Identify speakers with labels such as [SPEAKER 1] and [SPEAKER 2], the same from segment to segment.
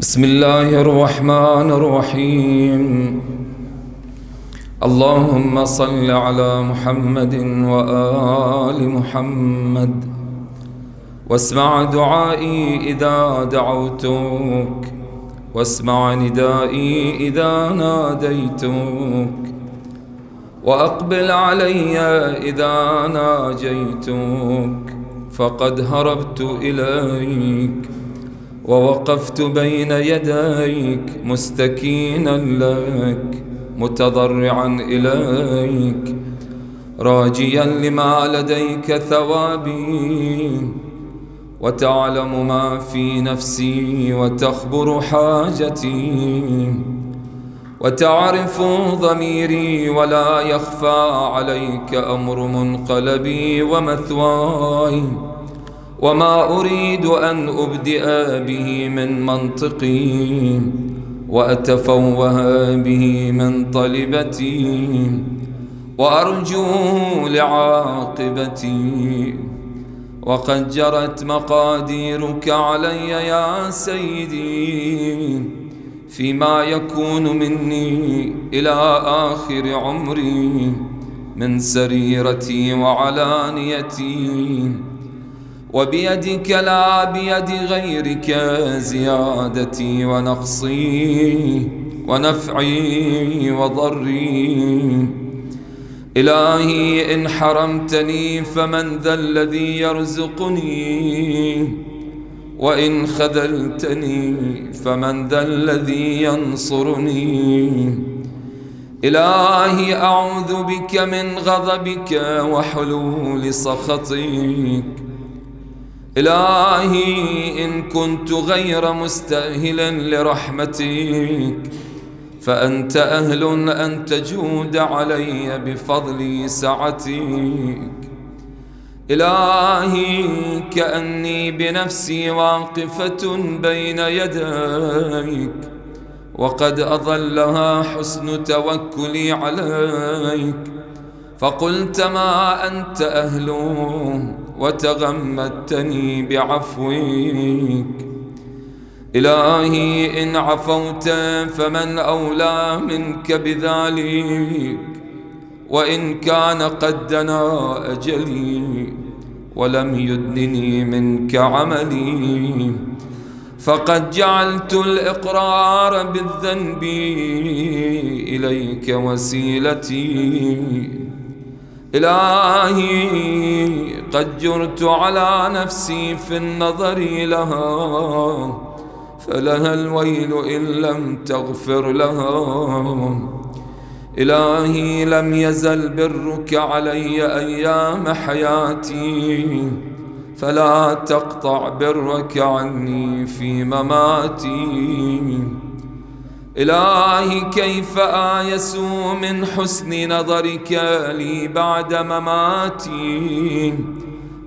[SPEAKER 1] بسم الله الرحمن الرحيم. اللهم صل على محمد وآل محمد واسمع دعائي إذا دعوتك واسمع ندائي إذا ناديتك وأقبل علي إذا ناجيتك، فقد هربت إليك ووقفت بين يديك مستكينا لك متضرعا إليك راجيا لما لديك ثوابي، وتعلم ما في نفسي وتخبر حاجتي وتعرف ضميري، ولا يخفى عليك أمر منقلبي ومثواي وما أريد أن أبدئ به من منطقي وأتفوه به من طلبتي وأرجو لعاقبتي، وقد جرت مقاديرك علي يا سيدي فيما يكون مني إلى آخر عمري من سريرتي وعلانيتي، وبيدك لا بيد غيرك زيادتي ونقصي ونفعي وضري. إلهي إن حرمتني فمن ذا الذي يرزقني، وإن خذلتني فمن ذا الذي ينصرني. إلهي أعوذ بك من غضبك وحلول سخطك. إلهي إن كنت غير مستأهل لرحمتك فأنت أهل أن تجود علي بفضل سعتك. إلهي كأني بنفسي واقفة بين يديك وقد أضلها حسن توكلي عليك، فقلت ما أنت أهله وتغمدتني بعفوك. إلهي إن عفوت فمن أولى منك بذلك، وإن كان قد دنا أجلي ولم يدنني منك عملي، فقد جعلت الإقرار بالذنب إليك وسيلتي. إلهي قد جرت على نفسي في النظر لها، فلها الويل إن لم تغفر لها. إلهي لم يزل برك علي أيام حياتي، فلا تقطع برك عني في مماتي. إلهي كيف آيس من حسن نظرك لي بعد مماتي،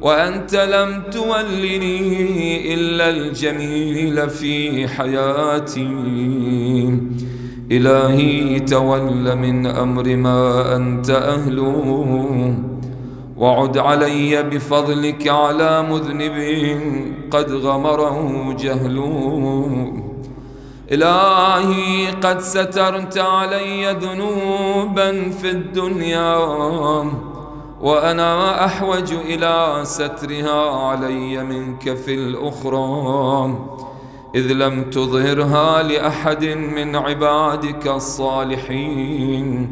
[SPEAKER 1] وأنت لم تولني إلا الجميل في حياتي. إلهي تول من أمر ما أنت أهله، وعد علي بفضلك على مذنب قد غمره جهله. إلهي قد سترت علي ذنوبا في الدنيا، وأنا أحوج إلى سترها علي منك في الأخرى، إذ لم تظهرها لأحد من عبادك الصالحين،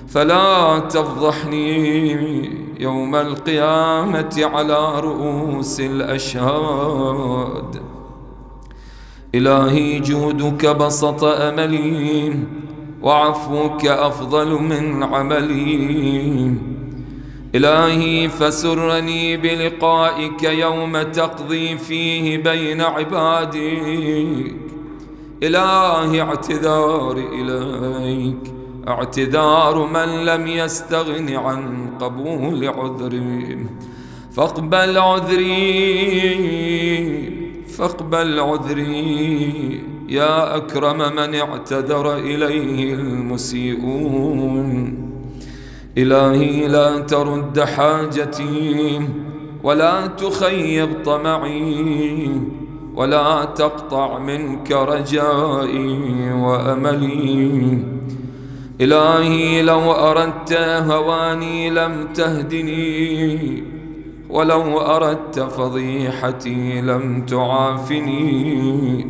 [SPEAKER 1] فلا تفضحني يوم القيامة على رؤوس الأشهاد. إلهي جودك بسط أملي، وعفوك أفضل من عملي. إلهي فسرني بلقائك يوم تقضي فيه بين عبادك. إلهي اعتذاري إليك اعتذار من لم يستغن عن قبول عذري، فاقبل عذري يا أكرم من اعتذر إليه المسيئون. إلهي لا ترد حاجتي ولا تخيب طمعي، ولا تقطع منك رجائي وأملي. إلهي لو أردت هواني لم تهدني، ولو أردت فضيحتي لم تعافني.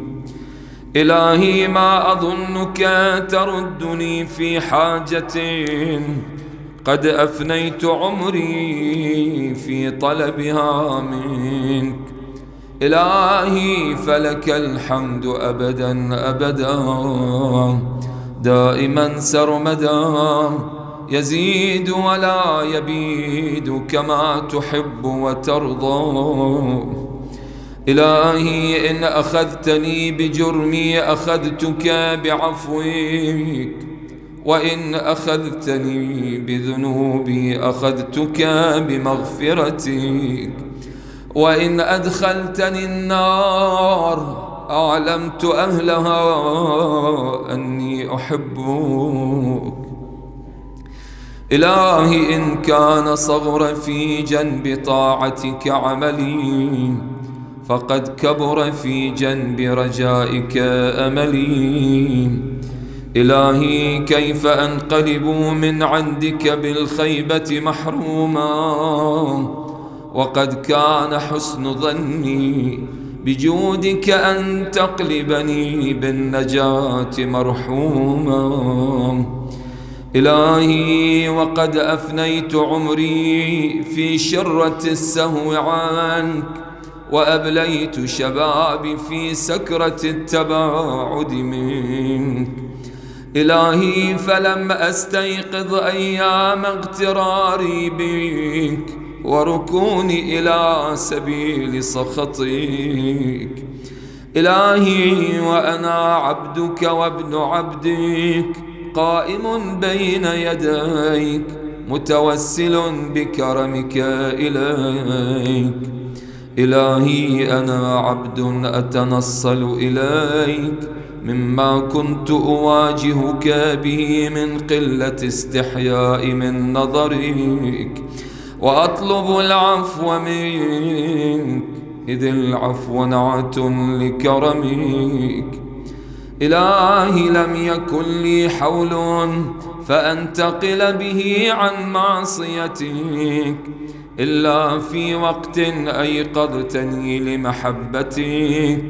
[SPEAKER 1] إلهي ما أظنك تردني في حاجة قد أفنيت عمري في طلبها منك. إلهي فلك الحمد أبدا أبدا دائما سرمدا، يزيد ولا يبيد كما تحب وترضى. إلهي إن أخذتني بجرمي أخذتك بعفوك، وإن أخذتني بذنوبي أخذتك بمغفرتك، وإن أدخلتني النار أعلمت أهلها أني أحبك. إلهي إن كان صغر في جنب طاعتك عملي، فقد كبر في جنب رجائك أملي. إلهي كيف أنقلب من عندك بالخيبة محروما، وقد كان حسن ظني بجودك أن تقلبني بالنجاة مرحوما. إلهي وقد أفنيت عمري في شرة السهو عنك، وأبليت شبابي في سكرة التباعد منك. إلهي فلم أستيقظ أيام اغتراري بك وركوني إلى سبيل سخطك. إلهي وأنا عبدك وابن عبدك قائم بين يديك متوسل بكرمك إليك. إلهي أنا عبد أتنصل إليك مما كنت أواجهك به من قلة استحياء من نظرك، وأطلب العفو منك إذ العفو نعت لكرمك. إلهي لم يكن لي حول فأنتقل به عن معصيتك إلا في وقت أيقظتني لمحبتك،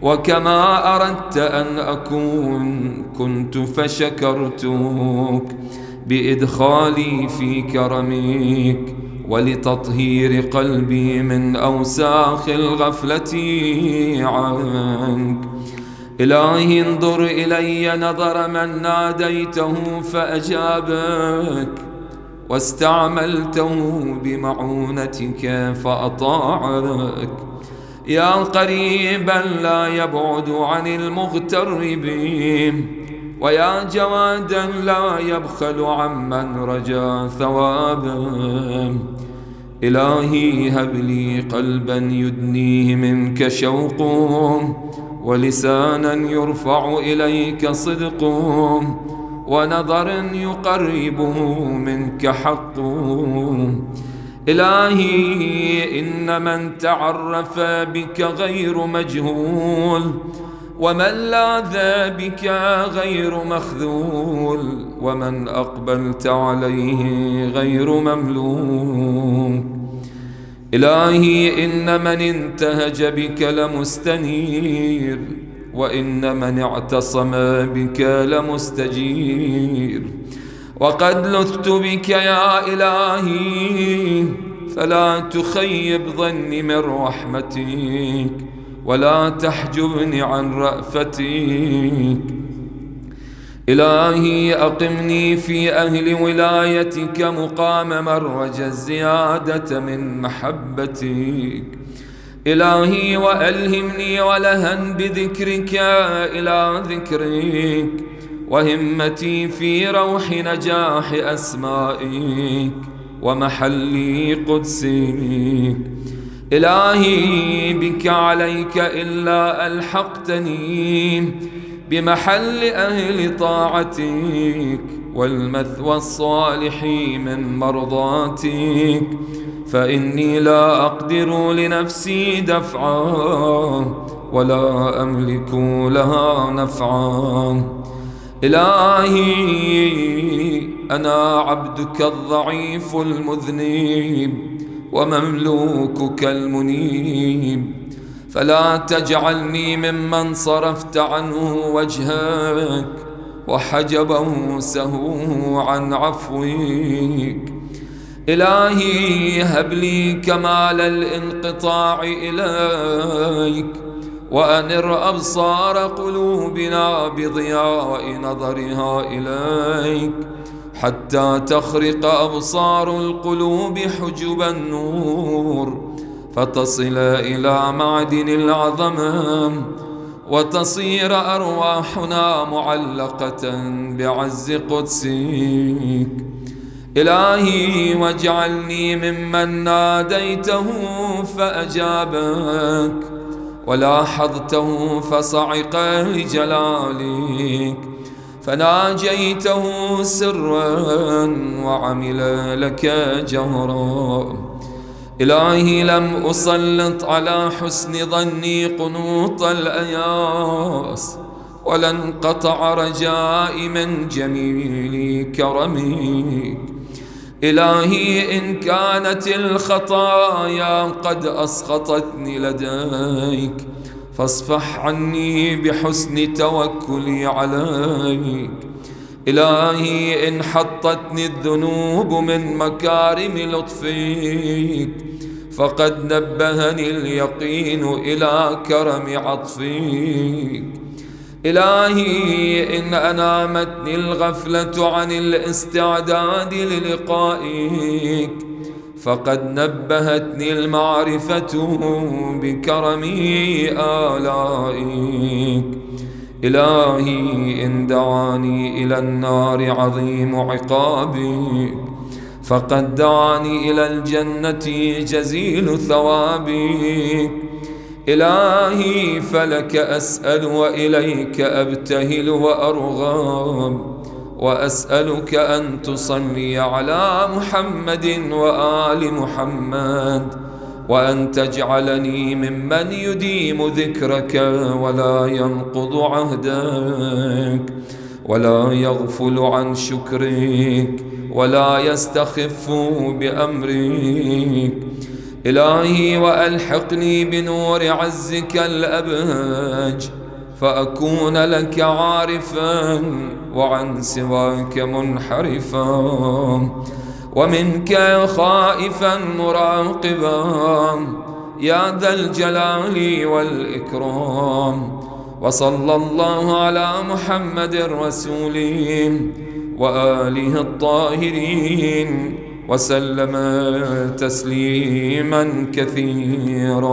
[SPEAKER 1] وكما أردت أن أكون كنت فشكرتك بإدخالي في كرمك ولتطهير قلبي من أوساخ الغفلة عنك. إلهي انظر إلي نظر من ناديته فأجابك، واستعملته بمعونتك فأطاعك. يا قريبا لا يبعد عن المغتربين، ويا جوادا لا يبخل عمن رجا ثوابا. إلهي هب لي قلبا يدنيه منك شوق، ولسانا يرفع إليك صدق، ونظرا يقربه منك حق. إلهي إن من تعرف بك غير مجهول، ومن لاذ بك غير مخذول، ومن أقبلت عليه غير مملوك. إلهي إن من انتهج بك لمستنير، وإن من اعتصم بك لمستجير. وقد لذت بك يا إلهي، فلا تخيب ظني من رحمتك، ولا تحجبني عن رأفتك. إلهي أقمني في أهل ولايتك مقام من رجا الزيادة من محبتك. إلهي وألهمني ولها بذكرك إلى ذكرك، وهمتي في روح نجاح أسمائك ومحل قدسك. إلهي بك عليك إلا ألحقتني بمحل أهل طاعتك والمثوى الصالح من مرضاتك، فإني لا أقدر لنفسي دفعا، ولا أملك لها نفعا. إلهي أنا عبدك الضعيف المذنب ومملوكك المنيب، فلا تجعلني ممن صرفت عنه وجهك وحجبه سهو عن عفوك. إلهي هب لي كمال الانقطاع إليك، وأنر أبصار قلوبنا بضياء نظرها إليك، حتى تخرق أبصار القلوب حجب النور، فتصل إلى معدن العظمة، وتصير أرواحنا معلقة بعز قدسك. إلهي واجعلني ممن ناديته فأجابك، ولاحظته فصعق لجلالك، فناجيته سرا وعمل لك جهرا. إلهي لم أسلط على حسن ظني قنوط الأياس، ولا انقطع رجائي من جميل كرمك. إلهي إن كانت الخطايا قد أسخطتني لديك، فاصفح عني بحسن توكلي عليك. إلهي إن حطتني الذنوب من مكارم لطفك، فقد نبهني اليقين إلى كرم عطفك. إلهي إن أنامتني الغفلة عن الاستعداد للقائك، فقد نبهتني المعرفة بكرم آلائك. إلهي إن دعاني إلى النار عظيم عقابك، فقد دعاني إلى الجنة جزيل ثوابك. إلهي فلك أسأل وإليك أبتهل وأرغب، وأسألك أن تصلي على محمد وآل محمد، وأن تجعلني ممن يديم ذكرك ولا ينقض عهدك، ولا يغفل عن شكرك، ولا يستخف بأمرك. إلهي وألحقني بنور عزك الأبهج، فأكون لك عارفا وعن سواك منحرفا، ومنك خائفا مراقبا يا ذا الجلال والإكرام. وصلى الله على محمد رسوله وآله الطاهرين، وسلم تسليما كثيرا.